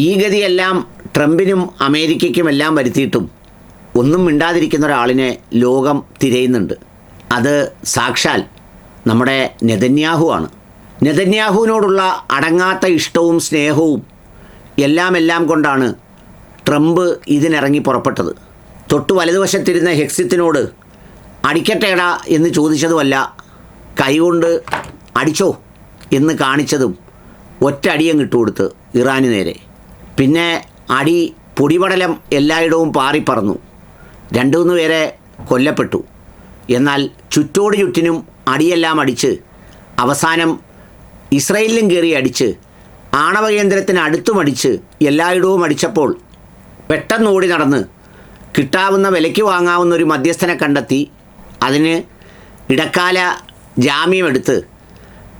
ഈ ഗതിയെല്ലാം ട്രംപിനും അമേരിക്കയ്ക്കുമെല്ലാം വരുത്തിയിട്ടും ഒന്നും മിണ്ടാതിരിക്കുന്ന ഒരാളിനെ ലോകം തിരയുന്നുണ്ട്. അത് സാക്ഷാൽ നമ്മുടെ നെതന്യാഹു ആണ്. നെതന്യാഹുവിനോടുള്ള അടങ്ങാത്ത ഇഷ്ടവും സ്നേഹവും എല്ലാം കൊണ്ടാണ് ട്രംപ് ഇതിനിറങ്ങി പുറപ്പെട്ടത്. തൊട്ട് വലതുവശത്തിരുന്ന ഹെക്സിത്തിനോട് അടിക്കട്ടേടാ എന്ന് ചോദിച്ചതുമല്ല, കൈകൊണ്ട് അടിച്ചോ എന്ന് കാണിച്ചതും ഒറ്റ അടിയും കിട്ടുകൊടുത്ത് ഇറാന് നേരെ. പിന്നെ അടി പൊടിപടലം എല്ലായിടവും പാറിപ്പറന്നു. 2-3 പേരെ കൊല്ലപ്പെട്ടു. എന്നാൽ ചുറ്റോട് ചുറ്റിനും അടിയെല്ലാം അടിച്ച് അവസാനം ഇസ്രയേലിലും കയറി അടിച്ച് ആണവ കേന്ദ്രത്തിന് അടുത്തും അടിച്ച് എല്ലായിടവും അടിച്ചപ്പോൾ പെട്ടെന്ന് ഓടി നടന്ന് കിട്ടാവുന്ന വിലയ്ക്ക് വാങ്ങാവുന്ന ഒരു മധ്യസ്ഥനെ കണ്ടെത്തി അതിന് ഇടക്കാല ജാമ്യമെടുത്ത്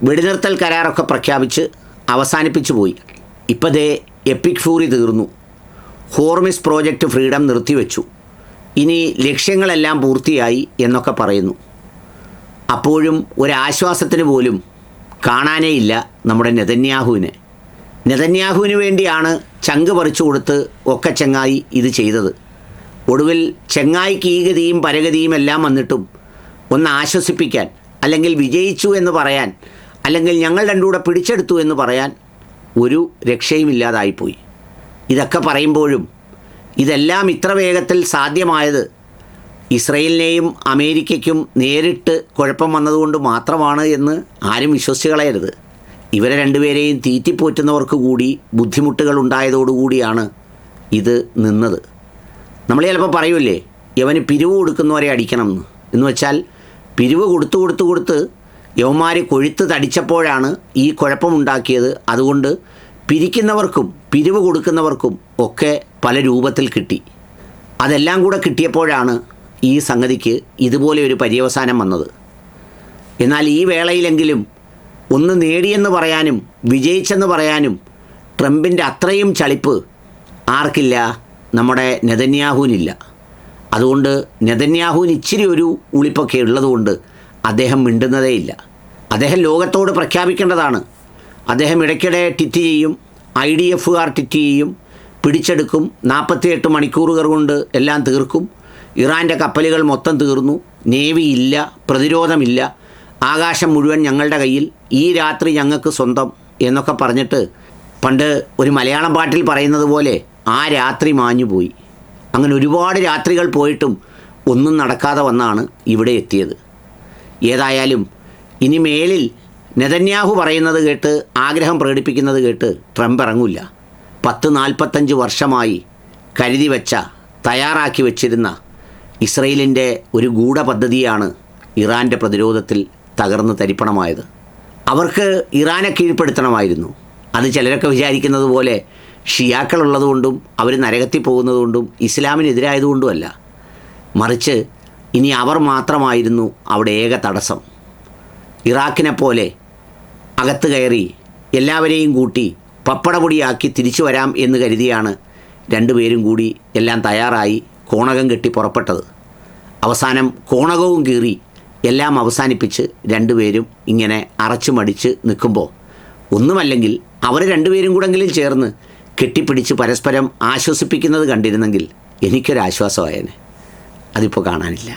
വെടിനിർത്തൽ കരാറൊക്കെ പ്രഖ്യാപിച്ച് അവസാനിപ്പിച്ചു പോയി. ഇപ്പോൾ ദേ എപ്പിക് ഫ്യൂറി തീർന്നു. ഹോർമിസ് പ്രോജക്റ്റ് ഫ്രീഡം നിർത്തിവെച്ചു. ഇനി ലക്ഷ്യങ്ങളെല്ലാം പൂർത്തിയായി എന്നൊക്കെ പറയുന്നു. അപ്പോഴും ഒരാശ്വാസത്തിന് പോലും കാണാനേ ഇല്ല നമ്മുടെ നെതന്യാഹുവിനെ. നെതന്യാഹുവിന് വേണ്ടിയാണ് ചങ്ക് പറിച്ചു കൊടുത്ത് ഒക്കെ ചെങ്ങായി ഇത് ചെയ്തത്. ഒടുവിൽ ചെങ്ങായിക്ക് ഈ ഗതിയും പരഗതിയും എല്ലാം വന്നിട്ടും ഒന്ന് ആശ്വസിപ്പിക്കാൻ, അല്ലെങ്കിൽ വിജയിച്ചു എന്ന് പറയാൻ, അല്ലെങ്കിൽ ഞങ്ങൾ രണ്ടുകൂടെ പിടിച്ചെടുത്തു എന്ന് പറയാൻ ഒരു രക്ഷയുമില്ലാതായിപ്പോയി. ഇതൊക്കെ പറയുമ്പോഴും ഇതെല്ലാം ഇത്ര വേഗത്തിൽ സാധ്യമായത് ഇസ്രയേലിനെയും അമേരിക്കയ്ക്കും നേരിട്ട് കുഴപ്പം വന്നതുകൊണ്ട് മാത്രമാണ് എന്ന് ആരും വിശ്വസിച്ച് കളയരുത്. ഇവരെ രണ്ടുപേരെയും തീറ്റിപ്പോറ്റുന്നവർക്ക് കൂടി ബുദ്ധിമുട്ടുകൾ ഉണ്ടായതോടുകൂടിയാണ് ഇത് നിന്നത്. നമ്മൾ ചിലപ്പോൾ പറയൂലേ, യവന് പിരിവ് കൊടുക്കുന്നവരെ അടിക്കണം എന്ന് വെച്ചാൽ പിരിവ് കൊടുത്ത് യവന്മാർ കൊഴുത്ത് തടിച്ചപ്പോഴാണ് ഈ കുഴപ്പമുണ്ടാക്കിയത്. അതുകൊണ്ട് പിരിക്കുന്നവർക്കും പിരിവ് കൊടുക്കുന്നവർക്കും ഒക്കെ പല രൂപത്തിൽ കിട്ടി. അതെല്ലാം കൂടെ കിട്ടിയപ്പോഴാണ് ഈ സംഗതിക്ക് ഇതുപോലെ ഒരു പര്യവസാനം വന്നത്. എന്നാൽ ഈ വേളയിലെങ്കിലും ഒന്ന് നേടിയെന്ന് പറയാനും വിജയിച്ചെന്ന് പറയാനും ട്രംപിൻ്റെ അത്രയും ചളിപ്പ് ആർക്കില്ല? നമ്മുടെ നെതന്യാഹുവിനില്ല. അതുകൊണ്ട് നെതന്യാഹുവിന് ഇച്ചിരി ഒരു ഉളിപ്പൊക്കെ ഉള്ളതുകൊണ്ട് അദ്ദേഹം മിണ്ടുന്നതേയില്ല. അദ്ദേഹം ലോകത്തോട് പ്രഖ്യാപിക്കേണ്ടതാണ്. അദ്ദേഹം ഇടയ്ക്കിടെ ട്വീറ്റ് ചെയ്യും, IDF-കാർ ട്വീറ്റ് ചെയ്യും, പിടിച്ചെടുക്കും, 48 മണിക്കൂറുകൾ കൊണ്ട് എല്ലാം തീർക്കും, ഇറാൻ്റെ കപ്പലുകൾ മൊത്തം തീർന്നു, നേവി ഇല്ല, പ്രതിരോധമില്ല, ആകാശം മുഴുവൻ ഞങ്ങളുടെ കയ്യിൽ, ഈ രാത്രി ഞങ്ങൾക്ക് സ്വന്തം എന്നൊക്കെ പറഞ്ഞിട്ട് പണ്ട് ഒരു മലയാളം പാട്ടിൽ പറയുന്നത് പോലെ ആ രാത്രി മാഞ്ഞുപോയി. അങ്ങനെ ഒരുപാട് രാത്രികൾ പോയിട്ടും ഒന്നും നടക്കാതെ വന്നാണ് ഇവിടെ എത്തിയത്. ഏതായാലും ഇനി മേലിൽ നെതന്യാഹു പറയുന്നത് കേട്ട് ആഗ്രഹം പ്രകടിപ്പിക്കുന്നത് കേട്ട് ട്രംപ് ഇറങ്ങില്ല. 10-45 വർഷമായി കരുതി വെച്ച, തയ്യാറാക്കി വെച്ചിരുന്ന ഇസ്രയേലിൻ്റെ ഒരു ഗൂഢപദ്ധതിയാണ് ഇറാൻ്റെ പ്രതിരോധത്തിൽ തകർന്ന് തരിപ്പണമായത്. അവർക്ക് ഇറാനെ കീഴ്പ്പെടുത്തണമായിരുന്നു. അത് ചിലരൊക്കെ വിചാരിക്കുന്നത് പോലെ ഷിയാക്കളുള്ളതുകൊണ്ടും അവർ നരകത്തിൽ പോകുന്നതുകൊണ്ടും ഇസ്ലാമിനെതിരായതുകൊണ്ടുമല്ല. മറിച്ച് ഇനി അവർ മാത്രമായിരുന്നു അവിടെ ഏക തടസ്സം. ഇറാഖിനെ പോലെ അകത്ത് കയറി എല്ലാവരെയും കൂട്ടി പപ്പടപൊടിയാക്കി തിരിച്ചു വരാം എന്ന് കരുതിയാണ് രണ്ടുപേരും കൂടി എല്ലാം തയ്യാറായി കോണകം കെട്ടി പുറപ്പെട്ടത്. അവസാനം കോണകവും കീറി എല്ലാം അവസാനിപ്പിച്ച് രണ്ടുപേരും ഇങ്ങനെ അറച്ചു മടിച്ച് നിൽക്കുമ്പോൾ ഒന്നുമല്ലെങ്കിൽ അവർ രണ്ടുപേരും കൂടെങ്കിലും ചേർന്ന് കെട്ടിപ്പിടിച്ച് പരസ്പരം ആശ്വസിപ്പിക്കുന്നത് കണ്ടിരുന്നെങ്കിൽ എനിക്കൊരാശ്വാസമായേനെ. അതിപ്പോൾ കാണാനില്ല.